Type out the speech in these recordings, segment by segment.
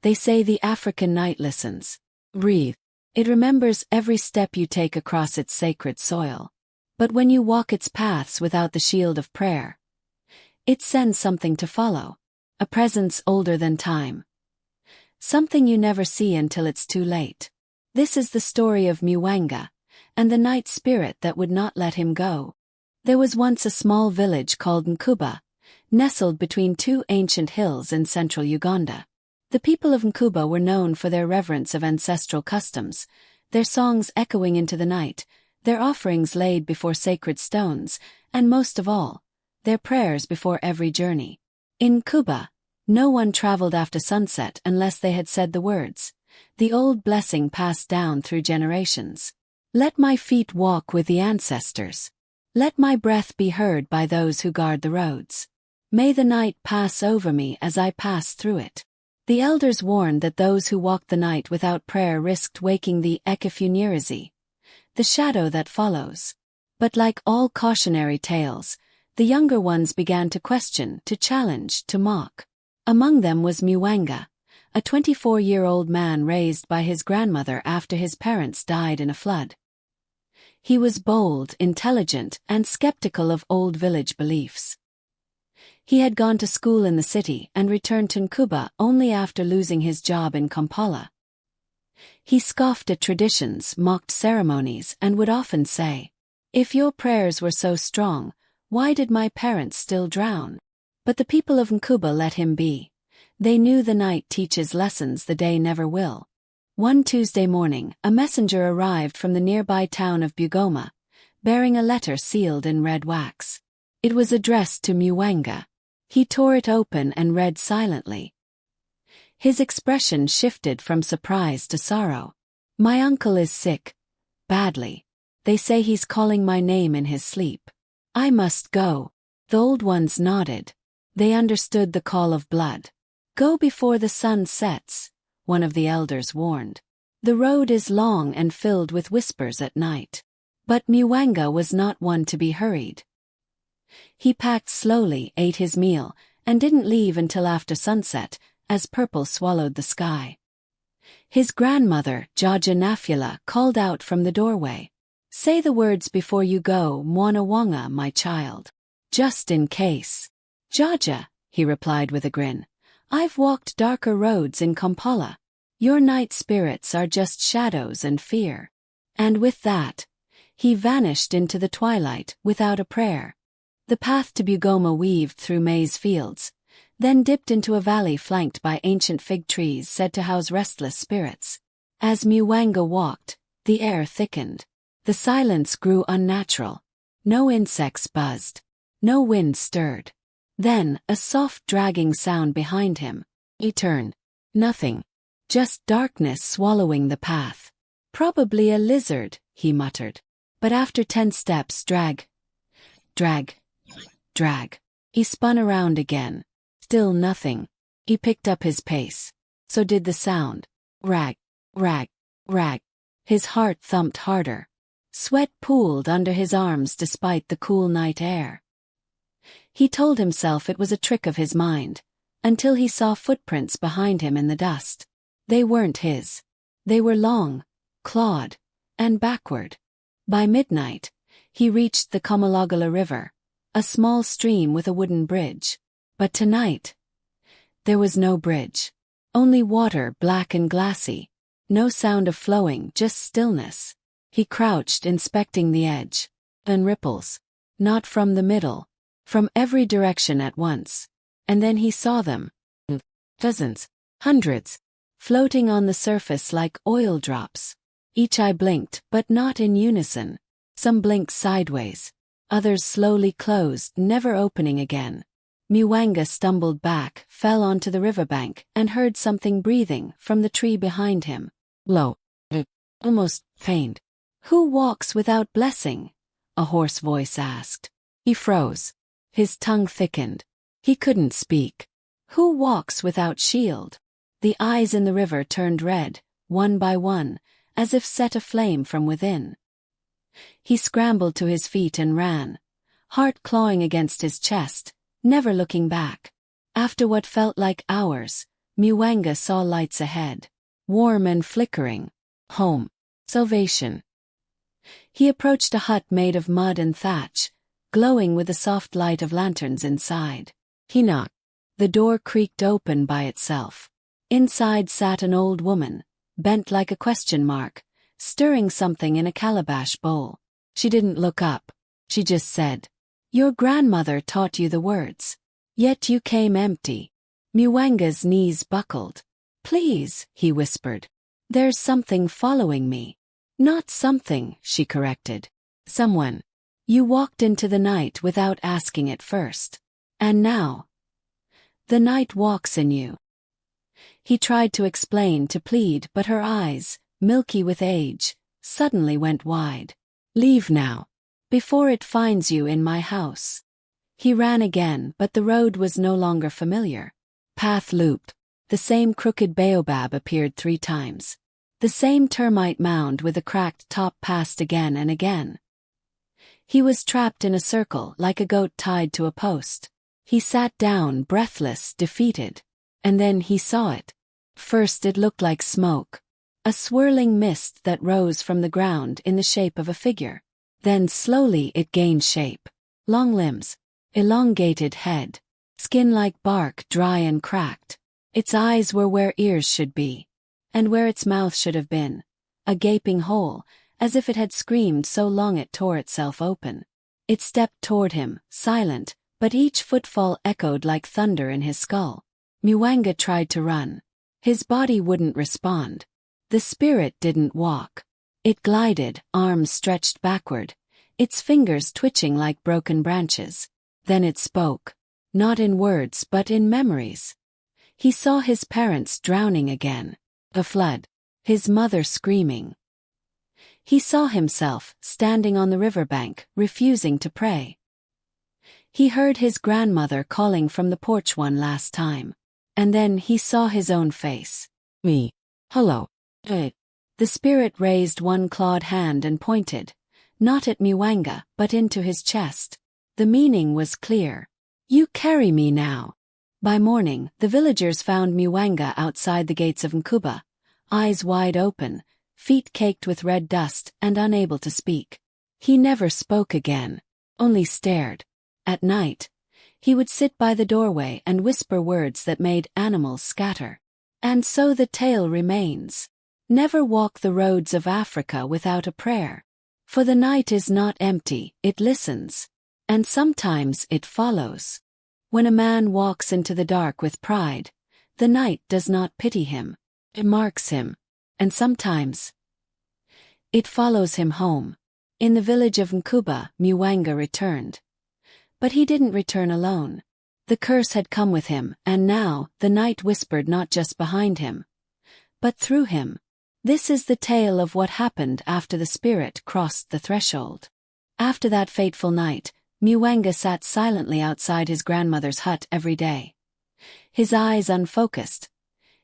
They say the African night listens. Breathe. It remembers every step you take across its sacred soil. But when you walk its paths without the shield of prayer, it sends something to follow. A presence older than time. Something you never see until it's too late. This is the story of Mugombya, and the night spirit that would not let him go. There was once a small village called Mugombya, nestled between two ancient hills in central Uganda. The people of Mugombya were known for their reverence of ancestral customs, their songs echoing into the night, their offerings laid before sacred stones, and most of all, their prayers before every journey. In Mugombya, no one traveled after sunset unless they had said the words, the old blessing passed down through generations. Let my feet walk with the ancestors. Let my breath be heard by those who guard the roads. May the night pass over me as I pass through it. The elders warned that those who walked the night without prayer risked waking the ekifunerezi, the shadow that follows. But like all cautionary tales, the younger ones began to question, to challenge, to mock. Among them was Mugombya, a 24-year-old man raised by his grandmother after his parents died in a flood. He was bold, intelligent, and skeptical of old village beliefs. He had gone to school in the city and returned to Mugombya only after losing his job in Kampala. He scoffed at traditions, mocked ceremonies, and would often say, "If your prayers were so strong, why did my parents still drown?" But the people of Mugombya let him be. They knew the night teaches lessons the day never will. One Tuesday morning, a messenger arrived from the nearby town of Mugombya, bearing a letter sealed in red wax. It was addressed to Mugombya. He tore it open and read silently. His expression shifted from surprise to sorrow. "My uncle is sick. Badly. They say he's calling my name in his sleep. I must go." The old ones nodded. They understood the call of blood. "Go before the sun sets," one of the elders warned. "The road is long and filled with whispers at night." But Mugombya was not one to be hurried. He packed slowly, ate his meal, and didn't leave until after sunset, as purple swallowed the sky. His grandmother, Jaja Nafula, called out from the doorway, "Say the words before you go, Mwana Wanga, my child. Just in case." "Jaja," he replied with a grin, "I've walked darker roads in Kampala. Your night spirits are just shadows and fear." And with that, he vanished into the twilight without a prayer. The path to Mugombya weaved through maize fields, then dipped into a valley flanked by ancient fig trees said to house restless spirits. As Mugombya walked, the air thickened. The silence grew unnatural. No insects buzzed. No wind stirred. Then, a soft dragging sound behind him. He turned. Nothing. Just darkness swallowing the path. "Probably a lizard," he muttered. But after 10 steps, drag. He spun around again. Still nothing. He picked up his pace. So did the sound. Rag. His heart thumped harder. Sweat pooled under his arms despite the cool night air. He told himself it was a trick of his mind, until he saw footprints behind him in the dust. They weren't his. They were long, clawed, and backward. By midnight, he reached the Komologala River, a small stream with a wooden bridge. But tonight, there was no bridge. Only water, black and glassy. No sound of flowing, just stillness. He crouched, inspecting the edge. And ripples. Not from the middle. From every direction at once. And then he saw them. Dozens. Hundreds. Floating on the surface like oil drops. Each eye blinked, but not in unison. Some blinked sideways. Others slowly closed, never opening again. Mugombya stumbled back, fell onto the riverbank, and heard something breathing from the tree behind him. Low. Almost faint. "Who walks without blessing?" a hoarse voice asked. He froze. His tongue thickened. He couldn't speak. "Who walks without shield?" The eyes in the river turned red, one by one, as if set aflame from within. He scrambled to his feet and ran, heart clawing against his chest, never looking back. After what felt like hours, Mugombya saw lights ahead. Warm and flickering. Home. Salvation. He approached a hut made of mud and thatch, glowing with the soft light of lanterns inside. He knocked. The door creaked open by itself. Inside sat an old woman, bent like a question mark, stirring something in a calabash bowl. She didn't look up. She just said, "Your grandmother taught you the words. Yet you came empty." Mugambya's knees buckled. "Please," he whispered. "There's something following me." "Not something," she corrected. "Someone. You walked into the night without asking it first. And now, the night walks in you." He tried to explain, to plead, but her eyes, milky with age, suddenly went wide. "Leave now, before it finds you in my house." He ran again, but the road was no longer familiar. Path looped. The same crooked baobab appeared 3 times. The same termite mound with a cracked top passed again and again. He was trapped in a circle like a goat tied to a post. He sat down, breathless, defeated. And then he saw it. First it looked like smoke. A swirling mist that rose from the ground in the shape of a figure. Then slowly it gained shape. Long limbs. Elongated head. Skin like bark, dry and cracked. Its eyes were where ears should be. And where its mouth should have been. A gaping hole, as if it had screamed so long it tore itself open. It stepped toward him, silent, but each footfall echoed like thunder in his skull. Mugombya tried to run. His body wouldn't respond. The spirit didn't walk. It glided, arms stretched backward, its fingers twitching like broken branches. Then it spoke. Not in words but in memories. He saw his parents drowning again. A flood. His mother screaming. He saw himself, standing on the riverbank, refusing to pray. He heard his grandmother calling from the porch one last time. And then he saw his own face. "Me. Hello." The spirit raised one clawed hand and pointed, not at Mugombya, but into his chest. The meaning was clear. "You carry me now." By morning, the villagers found Mugombya outside the gates of Nkuba, eyes wide open, feet caked with red dust, and unable to speak. He never spoke again, only stared. At night, he would sit by the doorway and whisper words that made animals scatter. And so the tale remains. Never walk the roads of Africa without a prayer. For the night is not empty, it listens. And sometimes it follows. When a man walks into the dark with pride, the night does not pity him. It marks him. And sometimes it follows him home. In the village of Nkuba, Mugombya returned. But he didn't return alone. The curse had come with him, and now the night whispered not just behind him, but through him. This is the tale of what happened after the spirit crossed the threshold. After that fateful night, Mugombya sat silently outside his grandmother's hut every day. His eyes unfocused,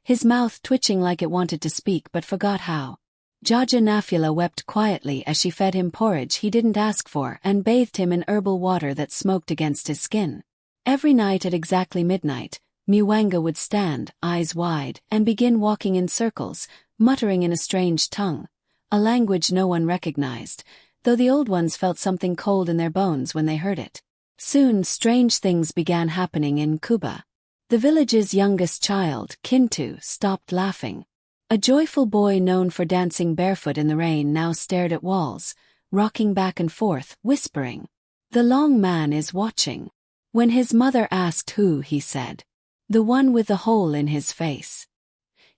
his mouth twitching like it wanted to speak but forgot how. Jaja Nafula wept quietly as she fed him porridge he didn't ask for and bathed him in herbal water that smoked against his skin. Every night at exactly midnight, Mugombya would stand, eyes wide, and begin walking in circles, muttering in a strange tongue, a language no one recognized, though the old ones felt something cold in their bones when they heard it. Soon strange things began happening in Nkuba. The village's youngest child, Kintu, stopped laughing. A joyful boy known for dancing barefoot in the rain now stared at walls, rocking back and forth, whispering. "The long man is watching." When his mother asked who, he said, "The one with the hole in his face.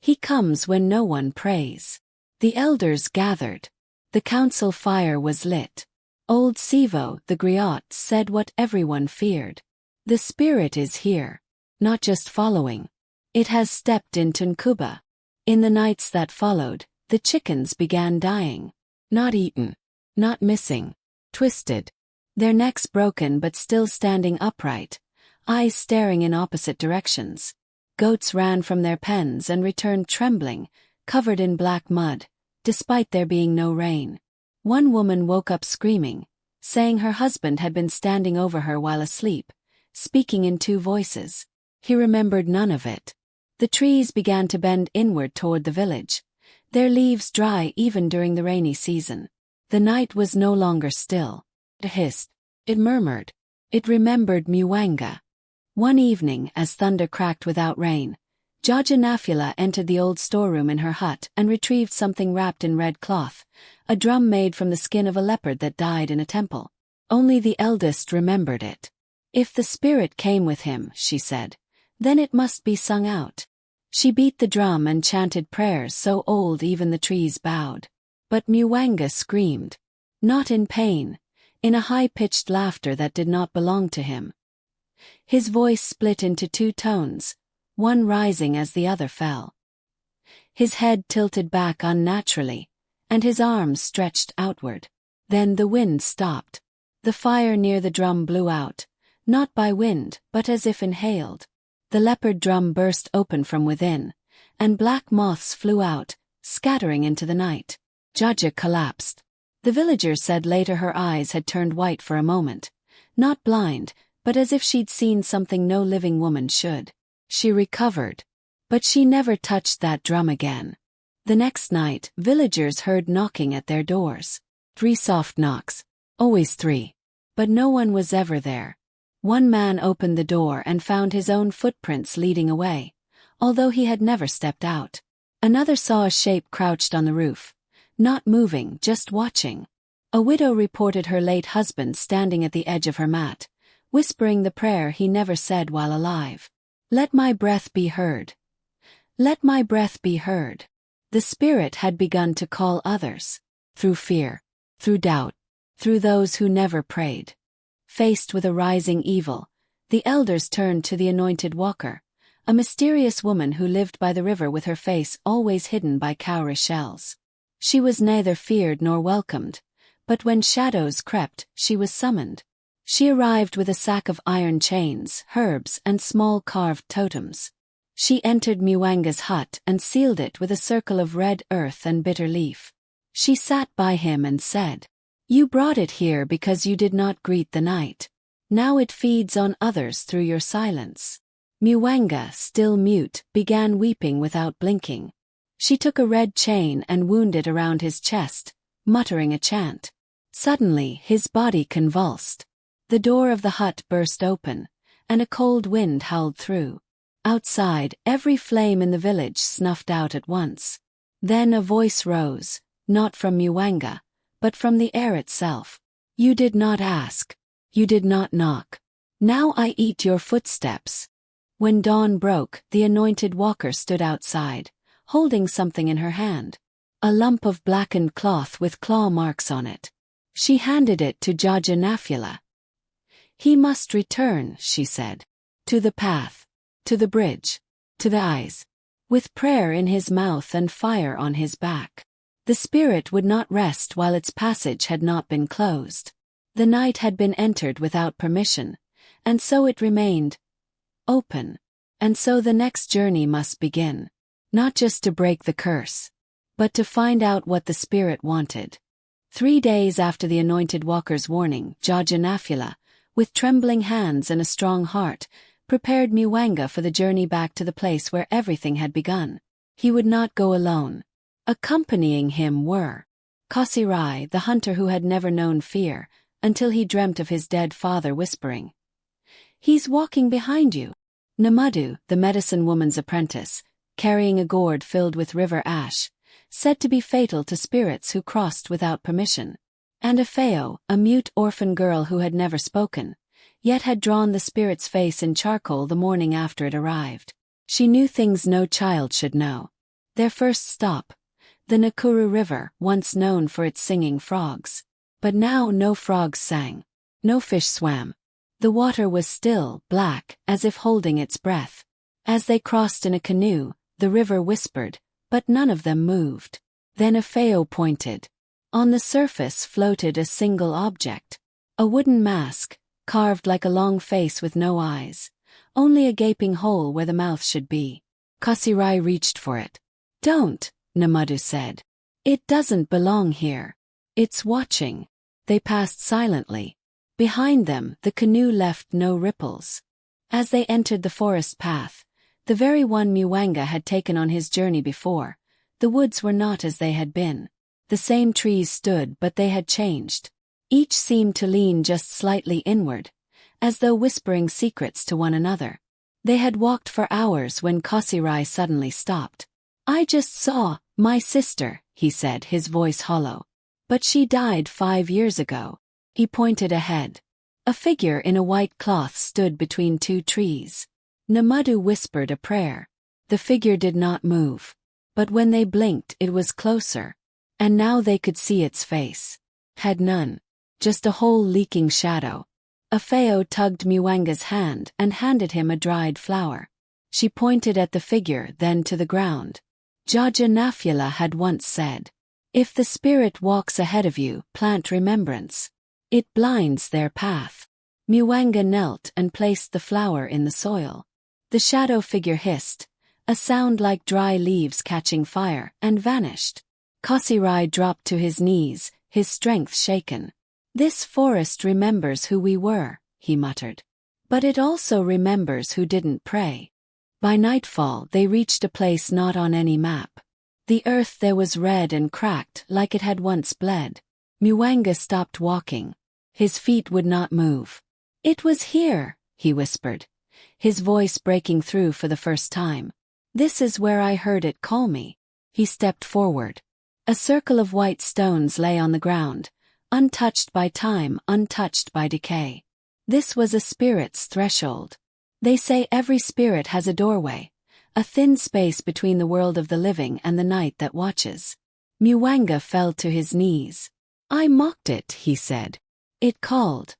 He comes when no one prays." The elders gathered. The council fire was lit. Old Sivo, the griot, said what everyone feared. The spirit is here. Not just following. It has stepped into Nkuba. In the nights that followed, the chickens began dying. Not eaten. Not missing. Twisted. Their necks broken but still standing upright, eyes staring in opposite directions. Goats ran from their pens and returned trembling, covered in black mud, despite there being no rain. One woman woke up screaming, saying her husband had been standing over her while asleep, speaking in 2 voices. He remembered none of it. The trees began to bend inward toward the village, their leaves dry even during the rainy season. The night was no longer still. It hissed. It murmured. It remembered Mugombya. One evening, as thunder cracked without rain, Jajanafula entered the old storeroom in her hut and retrieved something wrapped in red cloth, a drum made from the skin of a leopard that died in a temple. Only the eldest remembered it. If the spirit came with him, she said, then it must be sung out. She beat the drum and chanted prayers so old even the trees bowed. But Mugombya screamed. Not in pain, in a high-pitched laughter that did not belong to him. His voice split into two tones, one rising as the other fell. His head tilted back unnaturally, and his arms stretched outward. Then the wind stopped. The fire near the drum blew out, not by wind but as if inhaled. The leopard drum burst open from within, and black moths flew out, scattering into the night. Jaja collapsed. The villagers said later her eyes had turned white for a moment, not blind, but as if she'd seen something no living woman should. She recovered. But she never touched that drum again. The next night, villagers heard knocking at their doors. 3 soft knocks. Always 3. But no one was ever there. One man opened the door and found his own footprints leading away, although he had never stepped out. Another saw a shape crouched on the roof, not moving, just watching. A widow reported her late husband standing at the edge of her mat, whispering the prayer he never said while alive. Let my breath be heard. Let my breath be heard. The spirit had begun to call others. Through fear. Through doubt. Through those who never prayed. Faced with a rising evil, the elders turned to the anointed walker, a mysterious woman who lived by the river with her face always hidden by cowrie shells. She was neither feared nor welcomed, but when shadows crept, she was summoned. She arrived with a sack of iron chains, herbs, and small carved totems. She entered Mugombya's hut and sealed it with a circle of red earth and bitter leaf. She sat by him and said, "You brought it here because you did not greet the night. Now it feeds on others through your silence." Mugombya, still mute, began weeping without blinking. She took a red chain and wound it around his chest, muttering a chant. Suddenly, his body convulsed. The door of the hut burst open, and a cold wind howled through. Outside, every flame in the village snuffed out at once. Then a voice rose, not from Mugombya, but from the air itself. "You did not ask. You did not knock. Now I eat your footsteps." When dawn broke, the anointed walker stood outside, holding something in her hand. A lump of blackened cloth with claw marks on it. She handed it to Jajanafula. "He must return," she said. "To the path. To the bridge. To the eyes. With prayer in his mouth and fire on his back." The spirit would not rest while its passage had not been closed. The night had been entered without permission, and so it remained open. And so the next journey must begin. Not just to break the curse, but to find out what the spirit wanted. 3 days after the anointed walker's warning, Jajanafula, with trembling hands and a strong heart, prepared Mugombya for the journey back to the place where everything had begun. He would not go alone. Accompanying him were Kasirai, the hunter who had never known fear, until he dreamt of his dead father whispering, "He's walking behind you." Namadu, the medicine woman's apprentice, carrying a gourd filled with river ash, said to be fatal to spirits who crossed without permission. And Afeo, a mute orphan girl who had never spoken, yet had drawn the spirit's face in charcoal the morning after it arrived. She knew things no child should know. Their first stop, the Nakuru River, once known for its singing frogs. But now no frogs sang. No fish swam. The water was still, black, as if holding its breath. As they crossed in a canoe, the river whispered, but none of them moved. Then Afeo pointed. On the surface floated a single object. A wooden mask, carved like a long face with no eyes, only a gaping hole where the mouth should be. Kasirai reached for it. "Don't," Namadu said. "It doesn't belong here. It's watching." They passed silently. Behind them, the canoe left no ripples. As they entered the forest path, The very one Mugombya had taken on his journey before. The woods were not as they had been. The same trees stood, but they had changed. Each seemed to lean just slightly inward, as though whispering secrets to one another. They had walked for hours when Kosirai suddenly stopped. "I just saw my sister," he said, his voice hollow. "But she died 5 years ago." He pointed ahead. A figure in a white cloth stood between two trees. Namadu whispered a prayer. The figure did not move. But when they blinked, it was closer. And now they could see its face. Had none. Just a whole leaking shadow. Afeo tugged Mugombya's hand and handed him a dried flower. She pointed at the figure, then to the ground. Jaja Nafula had once said, "If the spirit walks ahead of you, plant remembrance. It blinds their path." Mugombya knelt and placed the flower in the soil. The shadow figure hissed, a sound like dry leaves catching fire, and vanished. Kosirai dropped to his knees, his strength shaken. "This forest remembers who we were," he muttered. "But it also remembers who didn't pray." By nightfall they reached a place not on any map. The earth there was red and cracked like it had once bled. Mugombya stopped walking. His feet would not move. "It was here," he whispered, his voice breaking through for the first time. "This is where I heard it call me." He stepped forward. A circle of white stones lay on the ground, untouched by time, untouched by decay. This was a spirit's threshold. They say every spirit has a doorway, a thin space between the world of the living and the night that watches. Mugombya fell to his knees. "I mocked it," he said. "It called.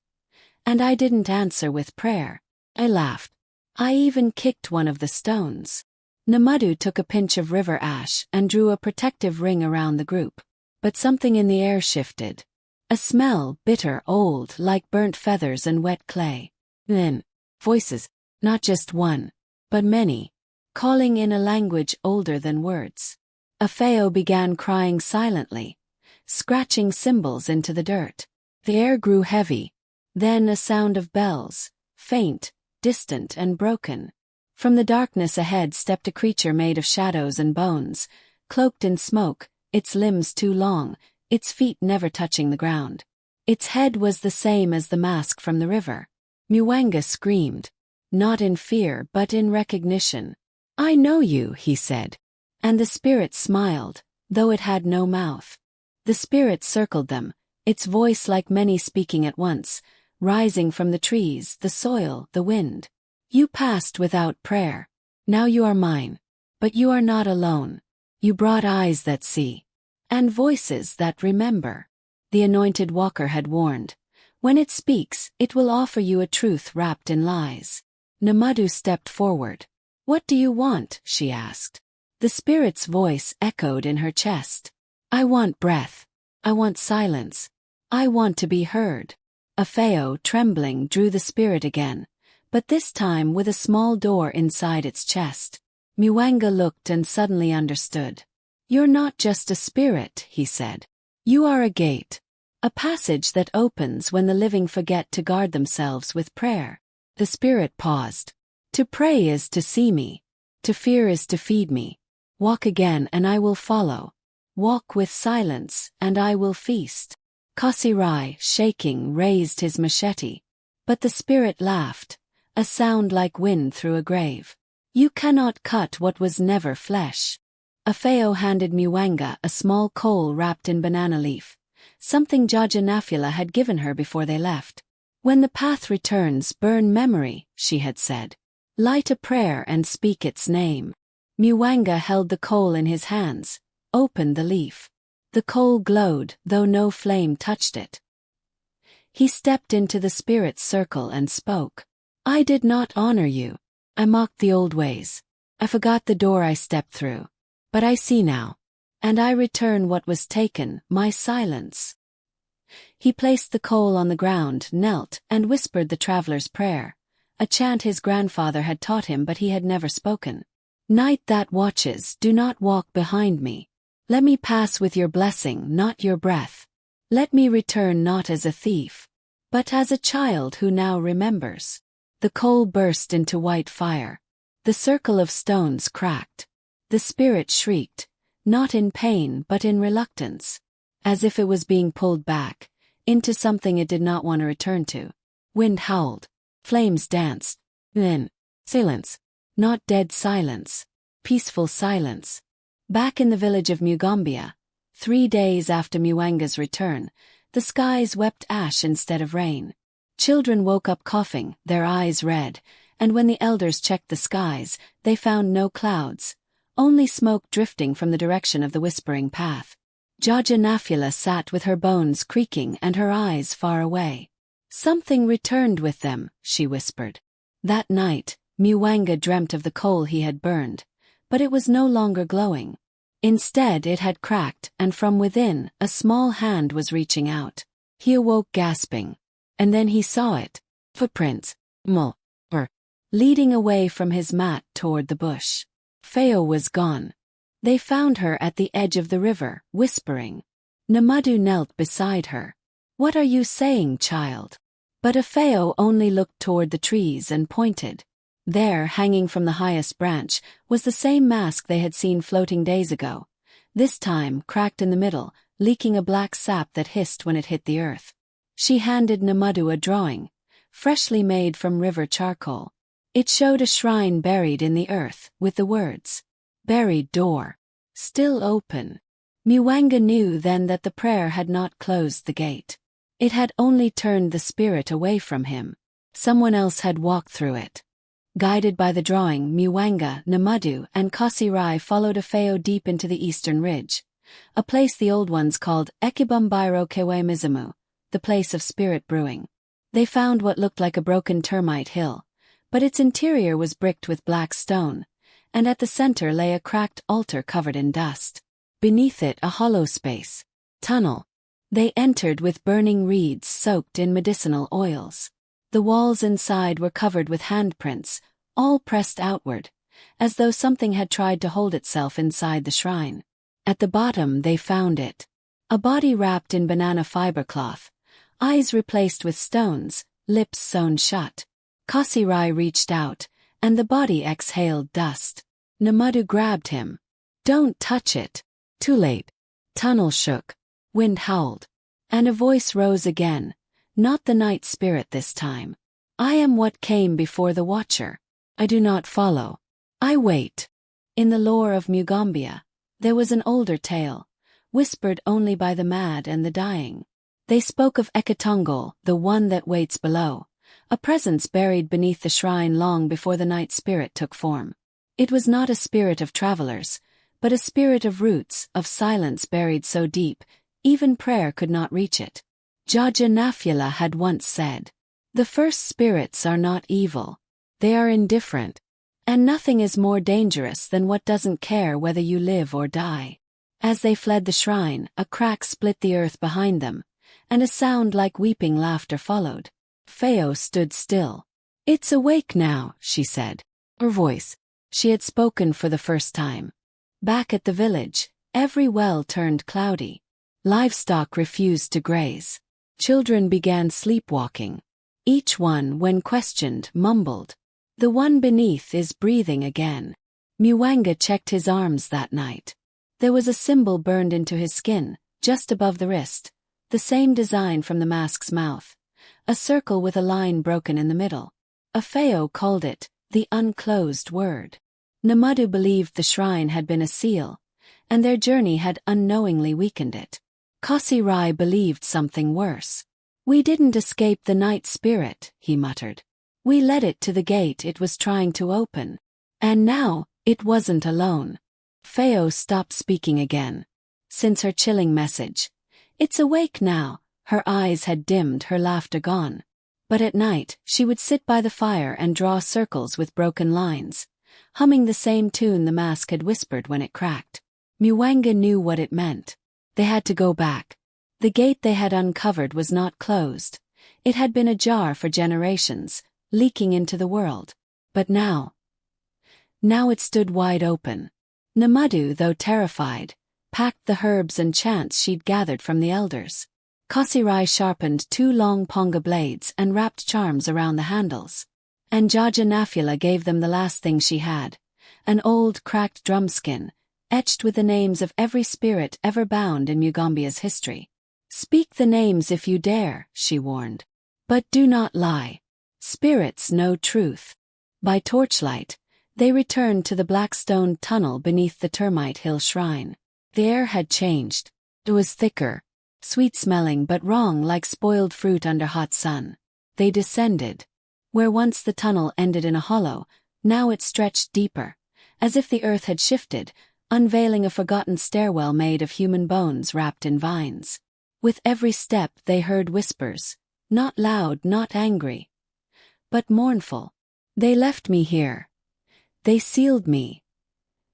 And I didn't answer with prayer. I laughed. I even kicked one of the stones." Namadu took a pinch of river ash and drew a protective ring around the group. But something in the air shifted. A smell, bitter, old, like burnt feathers and wet clay. Then, voices, not just one, but many, calling in a language older than words. Afeo began crying silently, scratching cymbals into the dirt. The air grew heavy. Then a sound of bells, faint, distant and broken. From the darkness ahead stepped a creature made of shadows and bones, cloaked in smoke, its limbs too long, its feet never touching the ground. Its head was the same as the mask from the river. Mugombya screamed, not in fear but in recognition. "I know you," he said. And the spirit smiled, though it had no mouth. The spirit circled them, its voice like many speaking at once, rising from the trees, the soil, the wind. "You passed without prayer. Now you are mine. But you are not alone. You brought eyes that see. And voices that remember." The anointed walker had warned. "When it speaks, it will offer you a truth wrapped in lies." Namadu stepped forward. "What do you want?" she asked. The spirit's voice echoed in her chest. "I want breath. I want silence. I want to be heard." Afeo, trembling, drew the spirit again, but this time with a small door inside its chest. Mugombya looked and suddenly understood. "You're not just a spirit," he said. "You are a gate. A passage that opens when the living forget to guard themselves with prayer." The spirit paused. "To pray is to see me. To fear is to feed me. Walk again and I will follow. Walk with silence and I will feast." Kosirai, shaking, raised his machete. But the spirit laughed, a sound like wind through a grave. "You cannot cut what was never flesh." Afeo handed Mugombya a small coal wrapped in banana leaf, something Jaja Nafula had given her before they left. "When the path returns, burn memory," she had said. "Light a prayer and speak its name." Mugombya held the coal in his hands, opened the leaf. The coal glowed, though no flame touched it. He stepped into the spirit's circle and spoke. "I did not honor you. I mocked the old ways. I forgot the door I stepped through. But I see now. And I return what was taken, my silence." He placed the coal on the ground, knelt, and whispered the traveler's prayer, a chant his grandfather had taught him but he had never spoken. "Night that watches, do not walk behind me. Let me pass with your blessing, not your breath. Let me return not as a thief, but as a child who now remembers." The coal burst into white fire. The circle of stones cracked. The spirit shrieked, not in pain but in reluctance, as if it was being pulled back, into something it did not want to return to. Wind howled. Flames danced. Then, silence. Not dead silence. Peaceful silence. Back in the village of Mugombya, 3 days after Mwanga's return, the skies wept ash instead of rain. Children woke up coughing, their eyes red, and when the elders checked the skies, they found no clouds, only smoke drifting from the direction of the whispering path. Jaja Nafula sat with her bones creaking and her eyes far away. Something returned with them, she whispered. That night, Mwanga dreamt of the coal he had burned, but it was no longer glowing. Instead it had cracked, and from within, a small hand was reaching out. He awoke gasping. And then he saw it. Footprints. Leading away from his mat toward the bush. Feo was gone. They found her at the edge of the river, whispering. Namadu knelt beside her. What are you saying, child? But Afeo only looked toward the trees and pointed. There, hanging from the highest branch, was the same mask they had seen floating days ago. This time, cracked in the middle, leaking a black sap that hissed when it hit the earth. She handed Namadu a drawing, freshly made from river charcoal. It showed a shrine buried in the earth, with the words, "Buried door. Still open." Mwanga knew then that the prayer had not closed the gate. It had only turned the spirit away from him. Someone else had walked through it. Guided by the drawing, Mwanga, Namadu, and Kasirai followed Afeo deep into the eastern ridge, a place the old ones called Ekibumbairo Kewe Mizumu, the place of spirit brewing. They found what looked like a broken termite hill, but its interior was bricked with black stone, and at the center lay a cracked altar covered in dust. Beneath it a hollow space. Tunnel. They entered with burning reeds soaked in medicinal oils. The walls inside were covered with handprints, all pressed outward, as though something had tried to hold itself inside the shrine. At the bottom they found it. A body wrapped in banana fiber cloth, eyes replaced with stones, lips sewn shut. Kasirai reached out, and the body exhaled dust. Namadu grabbed him. "Don't touch it." Too late. Tunnel shook. Wind howled. And a voice rose again, not the night spirit this time. "I am what came before the Watcher. I do not follow. I wait." In the lore of Mugombya, there was an older tale, whispered only by the mad and the dying. They spoke of Ekatongol, the one that waits below, a presence buried beneath the shrine long before the night spirit took form. It was not a spirit of travelers, but a spirit of roots, of silence buried so deep, even prayer could not reach it. Jaja Nafula had once said, "The first spirits are not evil. They are indifferent. And nothing is more dangerous than what doesn't care whether you live or die." As they fled the shrine, a crack split the earth behind them, and a sound like weeping laughter followed. Feo stood still. "It's awake now," she said. Her voice. She had spoken for the first time. Back at the village, every well turned cloudy. Livestock refused to graze. Children began sleepwalking. Each one, when questioned, mumbled, "The one beneath is breathing again." Mwanga checked his arms that night. There was a symbol burned into his skin, just above the wrist, the same design from the mask's mouth, a circle with a line broken in the middle. Afeo called it, the unclosed word. Namadu believed the shrine had been a seal, and their journey had unknowingly weakened it. Kasirai believed something worse. "We didn't escape the night spirit," he muttered. "We led it to the gate it was trying to open. And now, it wasn't alone." Feo stopped speaking again. Since her chilling message, "It's awake now," her eyes had dimmed, her laughter gone. But at night, she would sit by the fire and draw circles with broken lines, humming the same tune the mask had whispered when it cracked. Mwanga knew what it meant. They had to go back. The gate they had uncovered was not closed. It had been ajar for generations, leaking into the world. But now it stood wide open. Namadu, though terrified, packed the herbs and chants she'd gathered from the elders. Kasirai sharpened 2 long ponga blades and wrapped charms around the handles. And Jaja Nafula gave them the last thing she had, an old cracked drumskin, etched with the names of every spirit ever bound in Mugombya's history. "Speak the names if you dare," she warned. "But do not lie. Spirits know truth." By torchlight, they returned to the black stone tunnel beneath the termite hill shrine. The air had changed. It was thicker, sweet-smelling but wrong like spoiled fruit under hot sun. They descended. Where once the tunnel ended in a hollow, now it stretched deeper, as if the earth had shifted, unveiling a forgotten stairwell made of human bones wrapped in vines. With every step they heard whispers, not loud, not angry, but mournful. "They left me here. They sealed me.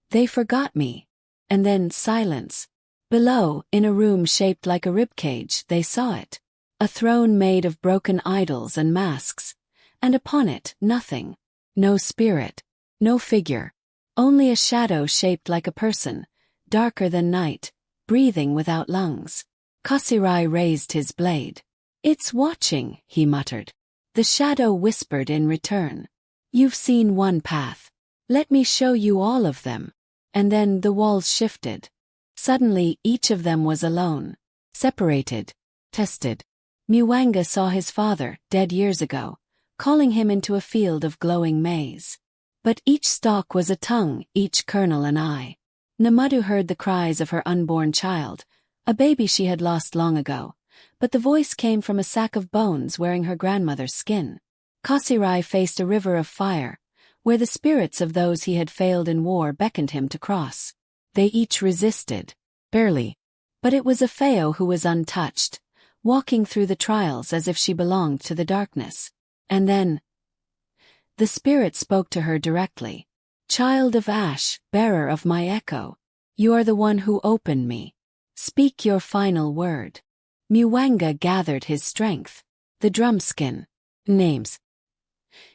They forgot me." And then silence. Below, in a room shaped like a ribcage, they saw it. A throne made of broken idols and masks, and upon it, nothing. No spirit. No figure. Only a shadow shaped like a person, darker than night, breathing without lungs. Kasirai raised his blade. "It's watching," he muttered. The shadow whispered in return. "You've seen one path. Let me show you all of them." And then the walls shifted. Suddenly each of them was alone. Separated. Tested. Muwanga saw his father, dead years ago, calling him into a field of glowing maize. But each stalk was a tongue, each kernel an eye. Namadu heard the cries of her unborn child, a baby she had lost long ago, but the voice came from a sack of bones wearing her grandmother's skin. Kasirai faced a river of fire, where the spirits of those he had failed in war beckoned him to cross. They each resisted. Barely. But it was Afeo who was untouched, walking through the trials as if she belonged to the darkness. And then the spirit spoke to her directly. "Child of ash, bearer of my echo, you are the one who opened me. Speak your final word." Muwanga gathered his strength. The drumskin. Names.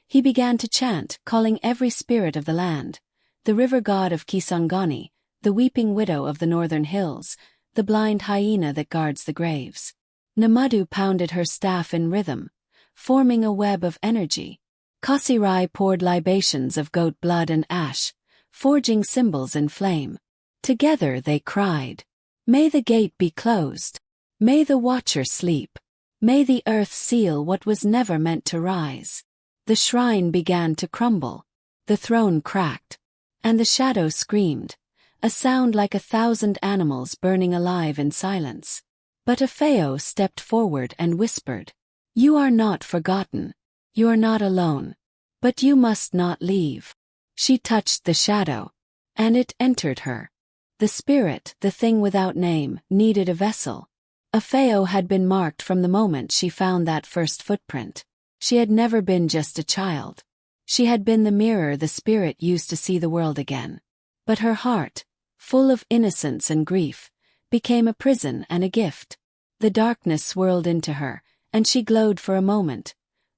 He began to chant, calling every spirit of the land, the river god of Kisangani, the weeping widow of the northern hills, the blind hyena that guards the graves. Namadu pounded her staff in rhythm, forming a web of energy. Kasirai poured libations of goat blood and ash, forging symbols in flame. Together they cried, "May the gate be closed. May the watcher sleep. May the earth seal what was never meant to rise." The shrine began to crumble. The throne cracked. And the shadow screamed, a sound like 1,000 animals burning alive in silence. But Afeo stepped forward and whispered, "You are not forgotten. You are not alone. But you must not leave." She touched the shadow, and it entered her. The spirit, the thing without name, needed a vessel. Afeo had been marked from the moment she found that first footprint. She had never been just a child. She had been the mirror the spirit used to see the world again. But her heart, full of innocence and grief, became a prison and a gift. The darkness swirled into her, and she glowed for a moment.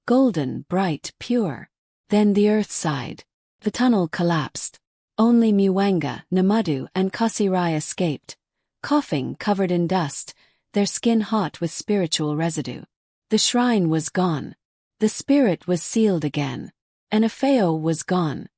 Golden, bright, pure. Then the earth sighed. The tunnel collapsed. Only Muwanga, Namadu, and Kasirai escaped, coughing, covered in dust, their skin hot with spiritual residue. The shrine was gone. The spirit was sealed again. And Afeo was gone.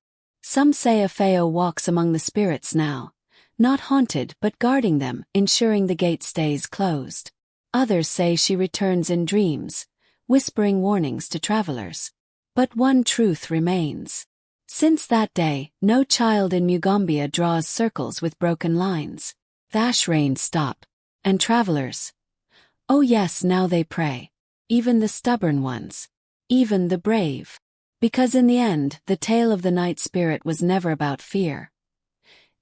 Some say Afeo walks among the spirits now, not haunted but guarding them, ensuring the gate stays closed. Others say she returns in dreams, whispering warnings to travelers. But one truth remains. Since that day, no child in Mugombya draws circles with broken lines. The ash rains stop. And travelers. Oh yes, now they pray. Even the stubborn ones. Even the brave. Because in the end, the tale of the night spirit was never about fear.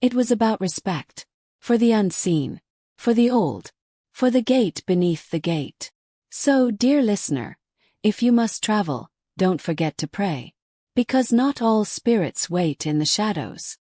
It was about respect. For the unseen. For the old. For the gate beneath the gate. So, dear listener, if you must travel, don't forget to pray. Because not all spirits wait in the shadows.